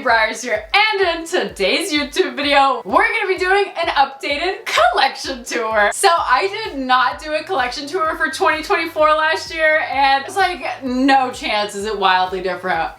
InfinityBreyers here, and in today's YouTube video, we're gonna be doing an updated collection tour. So I did not do a collection tour for 2024 last year, and it's like, no chance is it wildly different.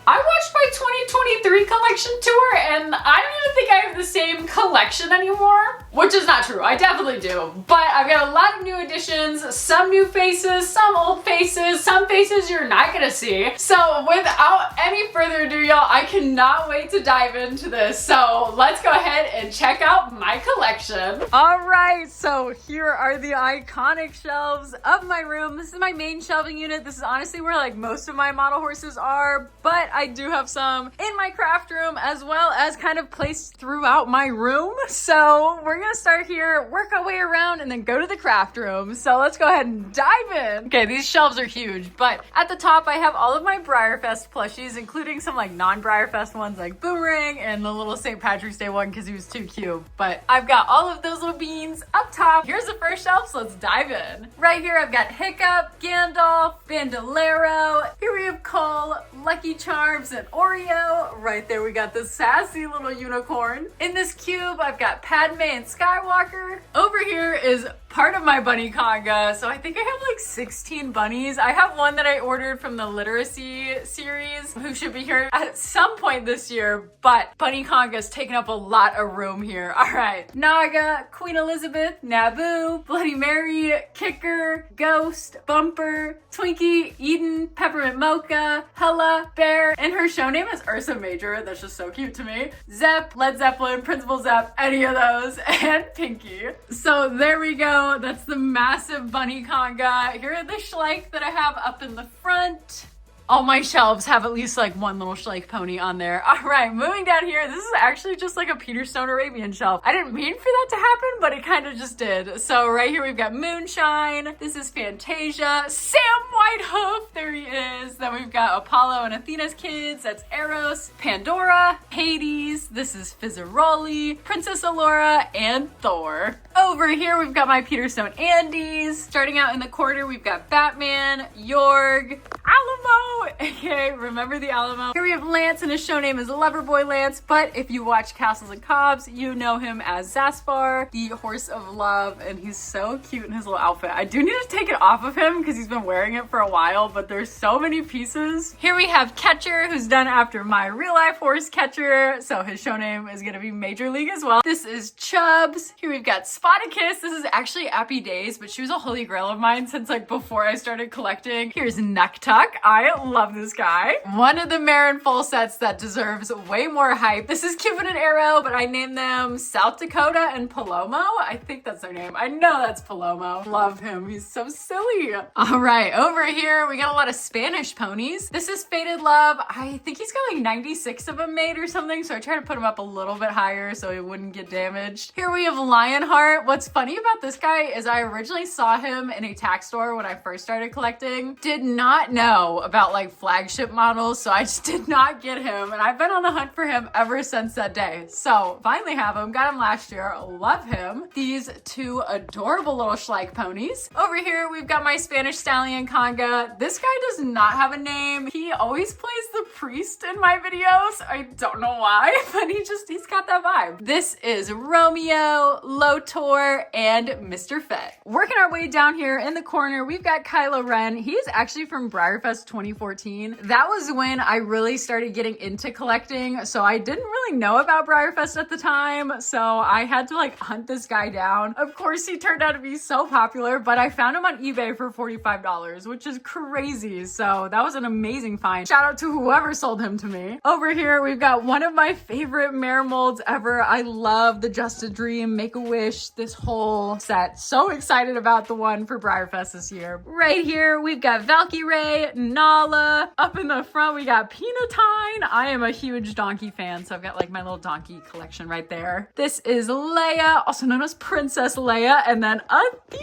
I watched my 2023 collection tour and I don't even think I have the same collection anymore, which is not true. I definitely do, but I've got a lot of new additions, some new faces, some old faces, some faces you're not gonna see. So without any further ado, y'all, I cannot wait to dive into this. So let's go ahead and check out my collection. All right, so here are the iconic shelves of my room. This is my main shelving unit. This is honestly where like most of my model horses are, but I do have some in my craft room as well as kind of placed throughout my room. So we're gonna start here, work our way around, and then go to the craft room. So let's go ahead and dive in. Okay, these shelves are huge, but at the top I have all of my Breyerfest plushies, including some like non-Breyerfest ones like Boomerang and the little St. Patrick's Day one because he was too cute. But I've got all of those little beans up top. Here's the first shelf, so let's dive in. Right here I've got Hiccup, Gandalf, Bandolero. Here we have Cole, Lucky Charms, and Oreo. Right there we got the sassy little unicorn. In this cube I've got Padme and Skywalker. Over here is part of my bunny conga. So I think I have like 16 bunnies. I have one that I ordered from the Literacy series who should be here at some point this year, but bunny conga's taking up a lot of room here. All right, Naga, Queen Elizabeth, Naboo, Bloody Mary, Kicker, Ghost, Bumper, Twinkie, Eden, Peppermint Mocha, Hella, Bear, and her show name is Ursa Major. That's just so cute to me. Zepp, Led Zeppelin, Principal Zepp, any of those, and Pinky. So there we go. That's the massive bunny conga. Here are the Schleich that I have up in the front. All my shelves have at least like one little Schleich pony on there. All right, moving down here. This is actually just like a Peter Stone Arabian shelf. I didn't mean for that to happen, but it kind of just did. So right here we've got Moonshine. This is Fantasia. Sam Whitehoof, there he is. Then we've got Apollo and Athena's kids. That's Eros, Pandora, Hades. This is Fizzaroli, Princess Allura, and Thor. Over here we've got my Peter Stone Andes. Starting out in the corner we've got Batman, Yorg, Alamo, aka Remember the Alamo. Here we have Lance, and his show name is Loverboy Lance, but if you watch Castles and Cobbs, you know him as Zaspar, the horse of love, and he's so cute in his little outfit. I do need to take it off of him because he's been wearing it for a while, but there's so many pieces. Here we have Catcher, who's done after my real life horse Catcher, so his show name is gonna be Major League as well. This is Chubbs. Here we've got Spotticus. This is actually Appy Days, but she was a holy grail of mine since like before I started collecting. Here's Necktuck. I love this guy. One of the Marin full sets that deserves way more hype. This is Cupid and Arrow, but I named them South Dakota and Palomo. I think that's their name. I know that's Palomo. Love him. He's so silly. All right, over here we got a lot of Spanish ponies. This is Faded Love. I think he's got like 96 of them made or something, so I tried to put him up a little bit higher so he wouldn't get damaged. Here we have Lionheart. What's funny about this guy is I originally saw him in a tack store when I first started collecting. Did not know about like flagship models, so I just did not get him, and I've been on the hunt for him ever since that day. So finally have him. Got him last year. Love him. These two adorable little Schleich ponies. Over here we've got my Spanish Stallion conga. This guy does not have a name. He always plays the priest in my videos. I don't know why, but he's got that vibe. This is Romeo, Lotor, and Mr. Fett. Working our way down here in the corner, we've got Kylo Ren. He's actually from Breyerfest 2014. That was when I really started getting into collecting, so I didn't really know about Breyerfest at the time, so I had to like hunt this guy down. Of course, he turned out to be so popular, but I found him on eBay for $45, which is crazy, so that was an amazing find. Shout out to whoever sold him to me. Over here, we've got one of my favorite mare molds ever. I love the Just a Dream, Make-A-Wish, this whole set. So excited about the one for Breyerfest this year. Right here, we've got Valkyrie, Nala. Up in the front, we got Peanutine. I am a huge donkey fan, so I've got like my little donkey collection right there. This is Leia, also known as Princess Leia, and then Athena.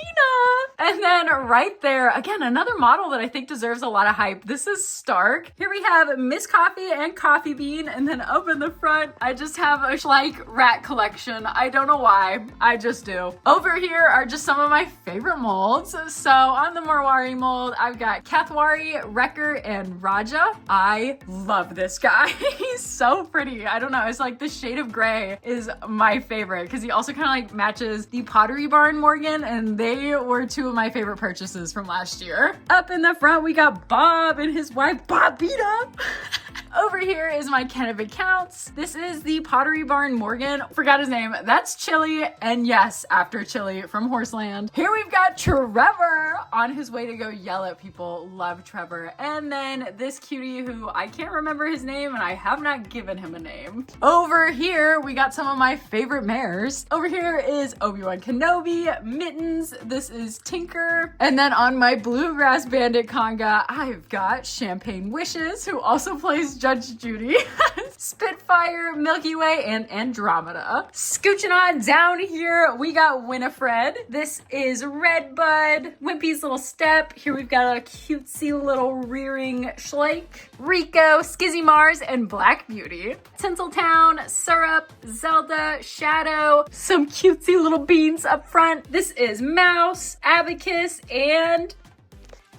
And then right there, again, another model that I think deserves a lot of hype. This is Stark. Here we have Miss Coffee and Coffee Bean. And then up in the front, I just have a Schleich rat collection. I don't know why, I just do. Over here are just some of my favorite molds. So on the Morwari mold, I've got Kathwari, Wrecker, and Raja. I love this guy. He's so pretty. I don't know, it's like the shade of gray is my favorite because he also kind of like matches the Pottery Barn Morgan, and they were two of my favorite purchases from last year. Up in the front, we got Bob and his wife, Bob Beat Up. Over here is my Kennebec Counts. This is the Pottery Barn Morgan. Forgot his name. That's Chili. And yes, after Chili from Horseland. Here we've got Trevor on his way to go yell at people. Love Trevor. And then this cutie who I can't remember his name and I have not given him a name. Over here, we got some of my favorite mares. Over here is Obi-Wan Kenobi, Mittens. This is Tinker. And then on my Bluegrass Bandit conga, I've got Champagne Wishes, who also plays Judge Judy, Spitfire, Milky Way, and Andromeda. Scooching on down here, we got Winifred. This is Redbud, Wimpy's Little Step. Here we've got a cutesy little rearing Schleich, Rico, Skizzy Mars, and Black Beauty. Tinseltown, Syrup, Zelda, Shadow, some cutesy little beans up front. This is Mouse, Abacus, and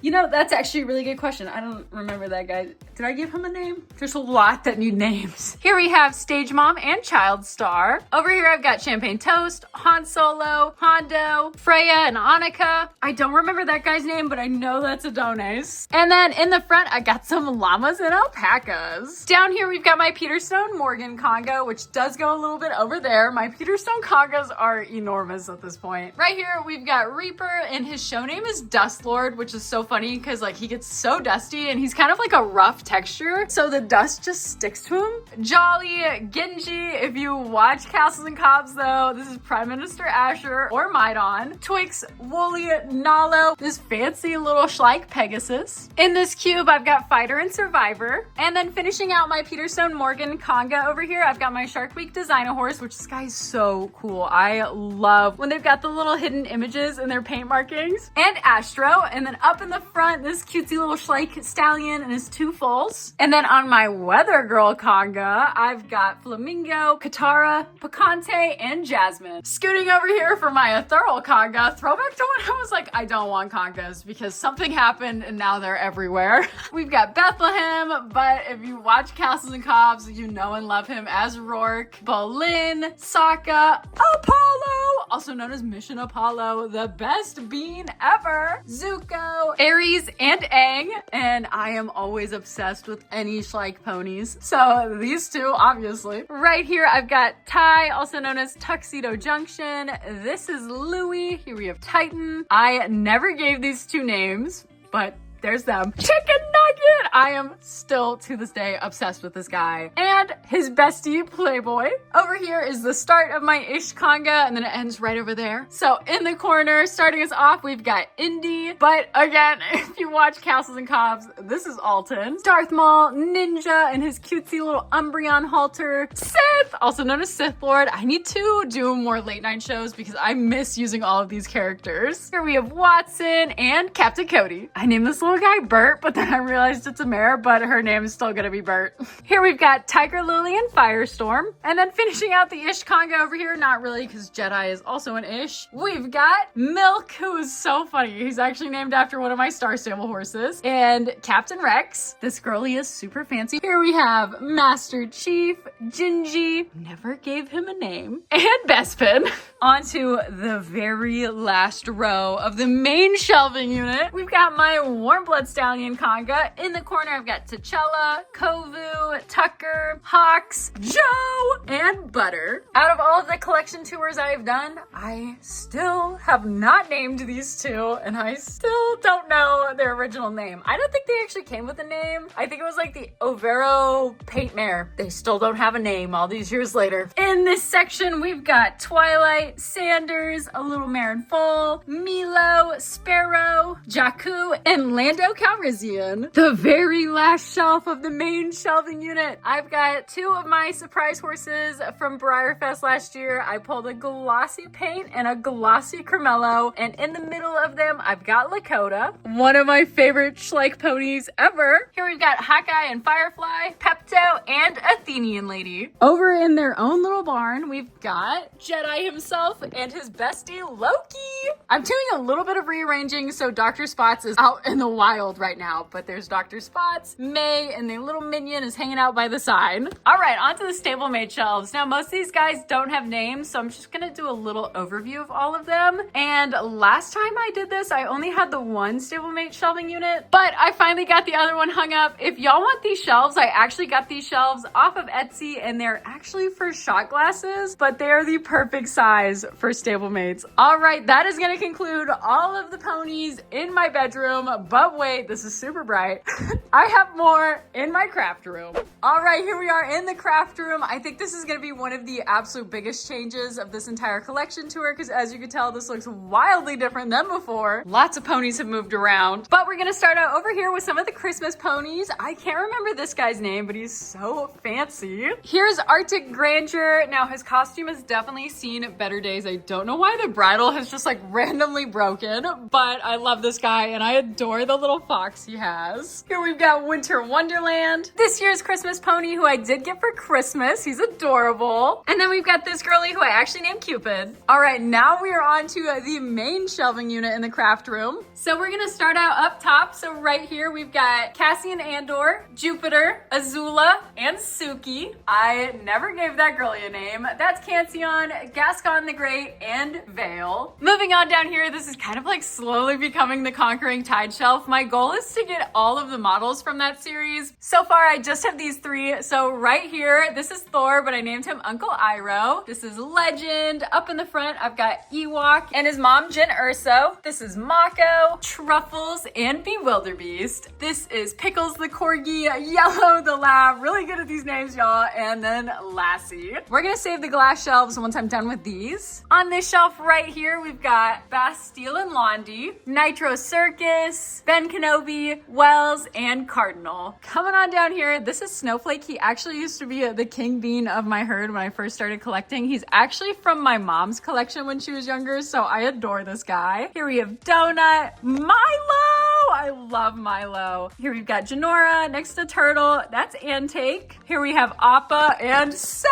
you know, that's actually a really good question. I don't remember that guy. Did I give him a name? There's a lot that need names. Here we have Stage Mom and Child Star. Over here I've got Champagne Toast, Han Solo, Hondo, Freya, and Annika. I don't remember that guy's name, but I know that's Adonis. And then in the front, I got some llamas and alpacas. Down here we've got my Peterstone Morgan conga, which does go a little bit over there. My Peterstone congas are enormous at this point. Right here we've got Reaper, and his show name is Dust Lord, which is so funny because like he gets so dusty and he's kind of like a rough texture, so the dust just sticks to him. Jolly, Genji, if you watch Castles and Cobbs though, this is Prime Minister Asher or Maidon. Twix, Wooly, Nalo, this fancy little Schleich Pegasus. In this cube, I've got Fighter and Survivor. And then finishing out my Peterstone Morgan conga over here, I've got my Shark Week Designer Horse, which this guy is so cool. I love when they've got the little hidden images in their paint markings. And Astro, and then up in the front, this cutesy little Schleich Stallion and his two foals. And then on my Weather Girl conga, I've got Flamingo, Katara, Picante, and Jasmine. Scooting over here for my Ethereal conga, throwback to when I was like, I don't want congas because something happened and now they're everywhere. We've got Bethlehem, but if you watch Castles and Cobbs, you know and love him as Rourke, Bolin, Sokka, Apollo, also known as Mission Apollo, the best bean ever, Zuko, Ares, and Aang, and I am always obsessed with any Schleich ponies. So these two, obviously. Right here, I've got Ty, also known as Tuxedo Junction. This is Louie. Here we have Titan. I never gave these two names, but there's them. Chicken Nugget! I am still, to this day, obsessed with this guy. And his bestie, Playboy. Over here is the start of my Ish conga, and then it ends right over there. So in the corner, starting us off, we've got Indy. But again, if you watch Castles and Cobbs, this is Alton. Darth Maul, Ninja, and his cutesy little Umbreon halter. Sith, also known as Sith Lord. I need to do more late night shows because I miss using all of these characters. Here we have Watson and Captain Cody. I named this little guy Bert, but then I realized it's a mare, but her name is still gonna be Bert. Here we've got Tiger Lily and Firestorm. And then finishing out the Ish conga over here, not really because Jedi is also an Ish, we've got Milk, who is so funny. He's actually named after one of my Star Stable horses. And Captain Rex. This girlie is super fancy. Here we have Master Chief, Gingy, never gave him a name, and Bespin. On to the very last row of the main shelving unit. We've got my Warm Blood Stallion conga. In the corner, I've got T'Challa, Kovu, Tucker, Hawks, Joe, and Butter. Out of all of the collection tours I've done, I still have not named these two, and I still don't know their original name. I don't think they actually came with a name. I think it was like the Overo Paint Mare. They still don't have a name all these years later. In this section, we've got Twilight, Sanders, A Little Mare in Full, Milo, Sparrow, Jakku, and Lando Calrissian. the very last shelf of the main shelving unit. I've got two of my surprise horses from Breyer Fest last year. I pulled a glossy paint and a glossy Cremello, and in the middle of them, I've got Lakota, one of my favorite Schleich ponies ever. Here we've got Hawkeye and Firefly, Pepto, and Athenian Lady. Over in their own little barn, we've got Jedi himself and his bestie, Loki. I'm doing a little bit of rearranging, so Dr. Spots is out in the wild right now, but there's Dr. Spots, May, and their little minion is hanging out by the side. All right, onto the Stablemate shelves. Now, most of these guys don't have names, so I'm just gonna do a little overview of all of them. And last time I did this, I only had the one Stablemate shelving unit, but I finally got the other one hung up. If y'all want these shelves, I actually got these shelves off of Etsy, and they're actually for shot glasses, but they're the perfect size for Stablemates. All right, that is gonna conclude all of the ponies in my bedroom, but wait, this is super bright. I have more in my craft room. All right, here we are in the craft room. I think this is gonna be one of the absolute biggest changes of this entire collection tour, because as you can tell, this looks wildly different than before. Lots of ponies have moved around, but we're gonna start out over here with some of the Christmas ponies. I can't remember this guy's name, but he's so fancy. Here's Arctic Grandeur. Now, his costume has definitely seen better days. I don't know why the bridle has just like randomly broken, but I love this guy and I adore the little fox he has. Here we've got Winter Wonderland. This year's Christmas pony who I did get for Christmas. He's adorable. And then we've got this girly who I actually named Cupid. All right, now we are on to the main shelving unit in the craft room. So we're gonna start out up top. So right here we've got Cassian Andor, Jupiter, Azula, and Suki. I never gave that girly a name. That's Cancion, Gascon the Great, and Vale. Moving on down here, this is kind of like slowly becoming the Conquering Tide shelf. My goal is to get all of the models from that series. So far, I just have these three. So right here, this is Thor, but I named him Uncle Iroh. This is Legend. Up in the front, I've got Ewok and his mom, Jyn Erso. This is Mako, Truffles, and Bewilderbeast. This is Pickles the Corgi, Yellow the Lab. Really good at these names, y'all. And then Lassie. We're gonna save the glass shelves once I'm done with these. On this shelf right here, we've got Bastille and Londi, Nitro Circus, Ben Kenobi, Wells, and Cardinal. Coming on down here, this is Snowflake. He actually used to be the king bean of my herd when I first started collecting. He's actually from my mom's collection when she was younger, so I adore this guy. Here we have Donut, Milo! I love Milo. Here we've got Janora next to Turtle. That's Antake. Here we have Appa and Seth,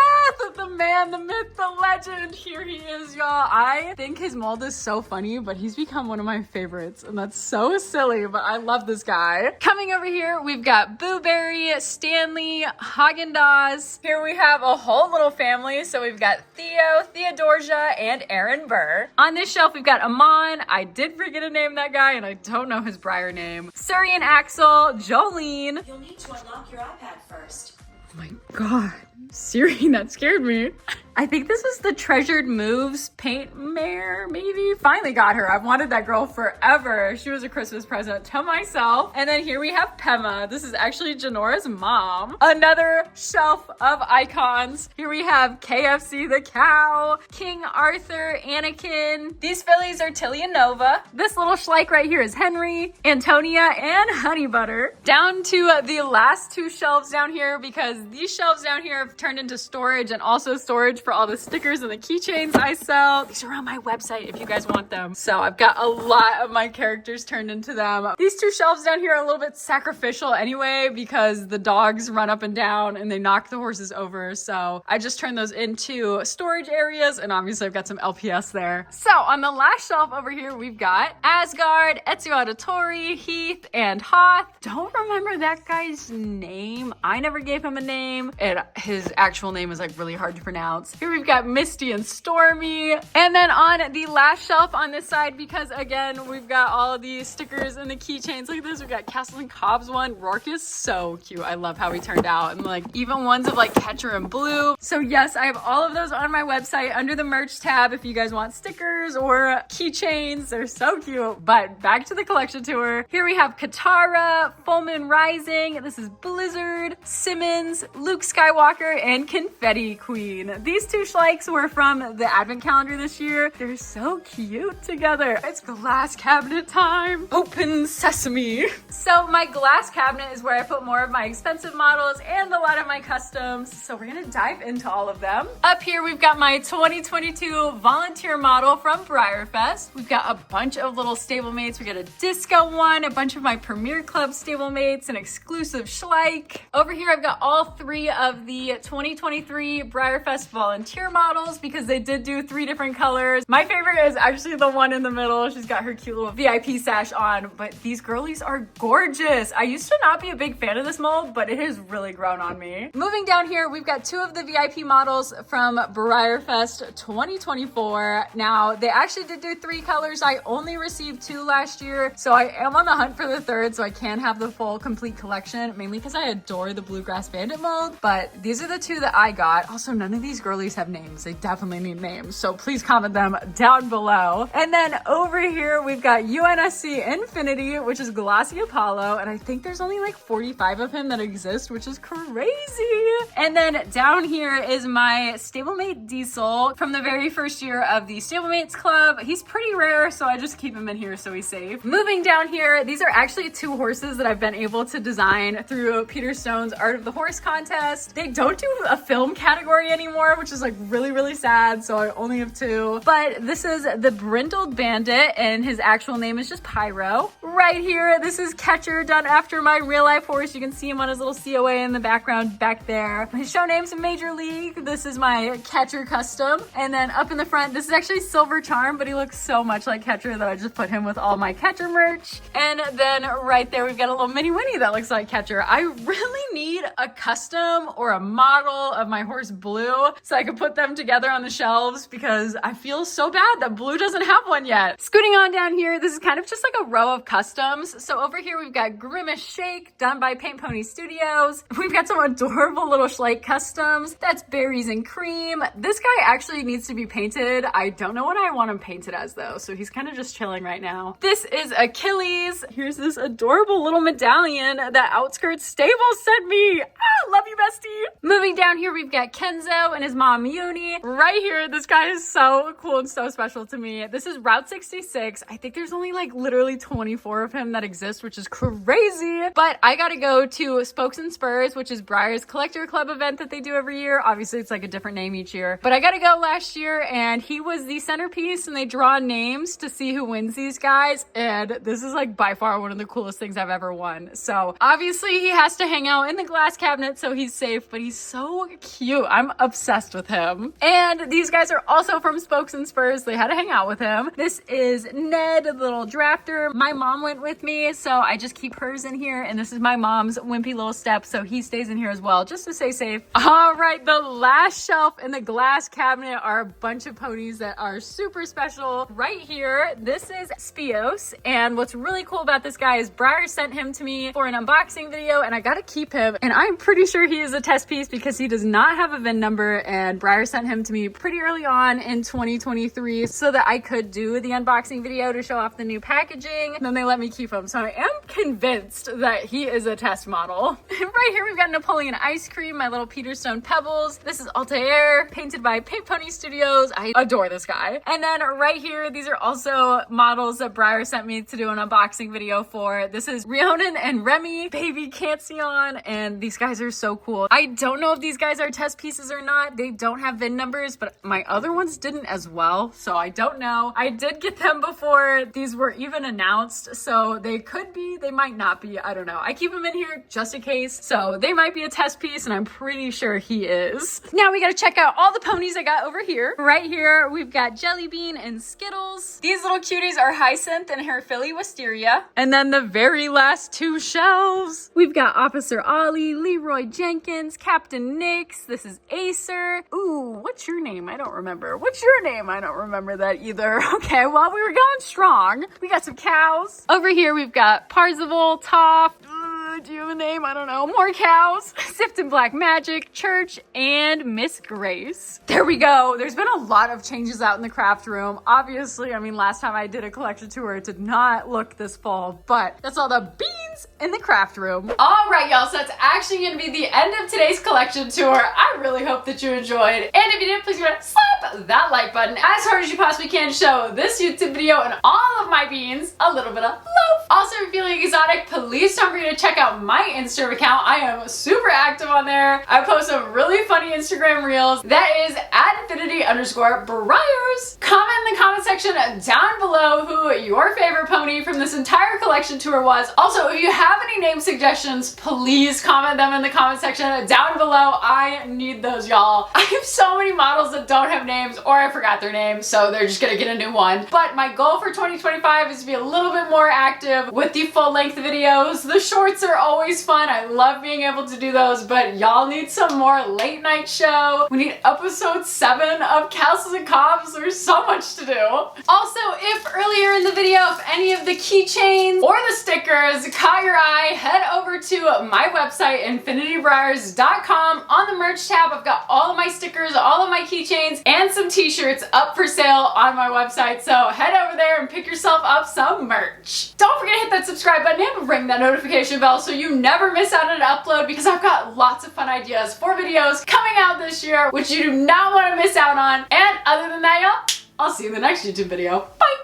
the man, the myth, the legend. Here he is, y'all. I think his mold is so funny, but he's become one of my favorites, and that's so silly, but I love this guy. Coming over here, we've got Boo Berry, Stanley, Haagen-Dazs. Here we have a whole little family. So we've got Theo, Theodosia, and Aaron Burr. On this shelf, we've got Amon. I did forget to name that guy, and I don't know his Breyer name. Suri and Axel, Jolene. You'll need to unlock your iPad first. Oh my God. Siri, that scared me. I think this is the Treasured Moves paint mare, maybe? Finally got her. I've wanted that girl forever. She was a Christmas present to myself. And then here we have Pema. This is actually Janora's mom. Another shelf of icons. Here we have KFC the cow, King Arthur, Anakin. These fillies are Tilly and Nova. This little Schleich right here is Henry, Antonia, and Honey Butter. Down to the last two shelves down here, because these shelves down here have turned into storage, and also storage for all the stickers and the keychains I sell. These are on my website if you guys want them. So I've got a lot of my characters turned into them. These two shelves down here are a little bit sacrificial anyway, because the dogs run up and down and they knock the horses over. So I just turned those into storage areas, and obviously I've got some LPS there. So on the last shelf over here, we've got Asgard, Ezio Auditore, Heath, and Hoth. Don't remember that guy's name. I never gave him a name, and his actual name is like really hard to pronounce. Here we've got Misty and Stormy. And then on the last shelf on this side, because again, we've got all of these stickers and the keychains. Look at this, we've got Castle and Cobb's one. Rourke is so cute. I love how he turned out. And like even ones of like Catcher and Blue. So yes, I have all of those on my website under the merch tab if you guys want stickers or keychains. They're so cute. But back to the collection tour. Here we have Katara, Full Moon Rising. This is Blizzard, Simmons, Luke Skywalker, and Confetti Queen. These two Schleichs were from the advent calendar this year. They're so cute together. It's glass cabinet time. Open sesame. So my glass cabinet is where I put more of my expensive models and a lot of my customs. So we're gonna dive into all of them. Up here, we've got my 2022 volunteer model from Breyer. We've got a bunch of little stablemates. We got a disco one, a bunch of my Premier Club stablemates, an exclusive Schleich. Over here, I've got all three of the 2023 Breyerfest volunteer models because they did do 3 different colors. My favorite is actually the one in the middle. She's got her cute little VIP sash on, but these girlies are gorgeous. I used to not be a big fan of this mold, but it has really grown on me. Moving down here, we've got 2 of the VIP models from Breyerfest 2024. Now, they actually did do 3 colors. I only received 2 last year, so I am on the hunt for the 3rd so I can have the full complete collection, mainly because I adore the Bluegrass Bandit mold, but these are the 2 that I got. Also, none of these girlies have names. They definitely need names, so please comment them down below. And then over here, we've got UNSC Infinity, which is Glossy Apollo, and I think there's only like 45 of him that exist, which is crazy. And then down here is my Stablemate Diesel from the very first year of the Stablemates Club. He's pretty rare, so I just keep him in here so he's safe. Moving down here, these are actually 2 horses that I've been able to design through Peter Stone's Art of the Horse contest. They don't do a film category anymore, which is like really, really sad, so I only have 2. But this is the Brindled Bandit, and his actual name is just Pyro. Right here, this is Catcher, done after my real life horse. You can see him on his little COA in the background back there. His show name's Major League. This is my Catcher custom. And then up in the front, this is actually Silver Charm, but he looks so much like Catcher that I just put him with all my Catcher merch. And then right there, we've got a little mini Winnie that looks like Catcher. I really need a custom or a model of my horse Blue so I can put them together on the shelves because I feel so bad that Blue doesn't have one yet. Scooting on down here, this is kind of just like a row of customs. So over here, we've got Grimace Shake, done by Paint Pony Studios. We've got some adorable little Schleich customs. That's Berries and Cream. This guy actually needs to be painted. I don't know what I want him painted as though, so he's kind of just chilling right now. This is Achilles. Here's this adorable little medallion that Outskirts Stables sent me. Ah, love you, bestie. Moving down here, we've got Kenzo and his mom, Uni. Right here, this guy is so cool and so special to me. This is Route 66. I think there's only like literally 24 of him that exist, which is crazy. But I gotta go to Spokes and Spurs, which is Breyer's Collector Club event that they do every year. Obviously, it's like a different name each year. But I gotta go last year, and he was the centerpiece, and they draw names to see who wins these guys. And this is like by far one of the coolest things I've ever won. So obviously, he has to hang out in the glass cabinet so he's safe, but he's so cute. I'm obsessed with him. And these guys are also from Spokes and Spurs. They had to hang out with him. This is Ned, the little drafter. My mom went with me, so I just keep hers in here. And this is my mom's wimpy little step, so he stays in here as well, just to stay safe. All right, the last shelf in the glass cabinet are a bunch of ponies that are super special. Right here, this is Spios. And what's really cool about this guy is Breyer sent him to me for an unboxing video, and I gotta keep him. And I'm pretty sure he is a test piece because he does not have a VIN number, and Breyer sent him to me pretty early on in 2023 so that I could do the unboxing video to show off the new packaging. And then they let me keep him. So I am convinced that he is a test model. Right here, we've got Napoleon Ice Cream, my little Peter Stone Pebbles. This is Altair, painted by Paint Pony Studios. I adore this guy. And then right here, these are also models that Breyer sent me to do an unboxing video for. This is Rhiannon and Remy, Baby Canción, and these guys are so cool. I don't know if these guys are test pieces or not. They don't have VIN numbers, but my other ones didn't as well, so I don't know. I did get them before these were even announced, so they could be, they might not be, I don't know. I keep them in here just in case, so they might be a test piece, and I'm pretty sure he is. Now we gotta check out all the ponies I got over here. Right here, we've got Jelly Bean and Skittles. These little cuties are Hyacinth and her filly Wisteria. And then the very last 2 shelves, we've got Officer Ollie, Leroy Jenkins, Captain Nix. This is Acer. Ooh, what's your name? I don't remember. What's your name? I don't remember that either. Okay, well, we were going strong. We got some cows. Over here, we've got Parzival, Toff. Do you have a name? I don't know. More cows. Sifton Black Magic, Church, and Miss Grace. There we go. There's been a lot of changes out in the craft room. Obviously, I mean, last time I did a collection tour, it did not look this full, but that's all the beans t-shirts in the craft room. All right, y'all, so that's actually gonna be the end of today's collection tour. I really hope that you enjoyed. And if you did, please remember to slap that like button as hard as you possibly can to show this YouTube video and all of my beans a little bit of love. Also, if you're feeling exotic, please don't forget to check out my Instagram account. I am super active on there. I post some really funny Instagram reels. That is at InfinityBreyersCo. Comment in the comment section down below who your favorite pony from this entire collection tour was. Also, if you have any name suggestions, please comment them in the comment section down below. I need those, y'all. I have so many models that don't have names or I forgot their names, so they're just gonna get a new one. But my goal for 2025 is to be a little bit more active with the full-length videos. The shorts are always fun. I love being able to do those, but y'all need some more late night show. We need episode 7 of Castles and Cops. There's so much to do. Also, if earlier in the video, if any of the keychains or the stickers caught your eye, head over to my website, InfinityBreyersCo. On the merch tab, I've got all of my stickers, all of my keychains, and some t-shirts up for sale on my website. So head over there and pick yourself up some merch. Don't forget to hit that subscribe button and ring that notification bell so you never miss out on an upload, because I've got lots of fun ideas for videos coming out this year, which you do not want to miss out on. And other than that, y'all, I'll see you in the next YouTube video. Bye!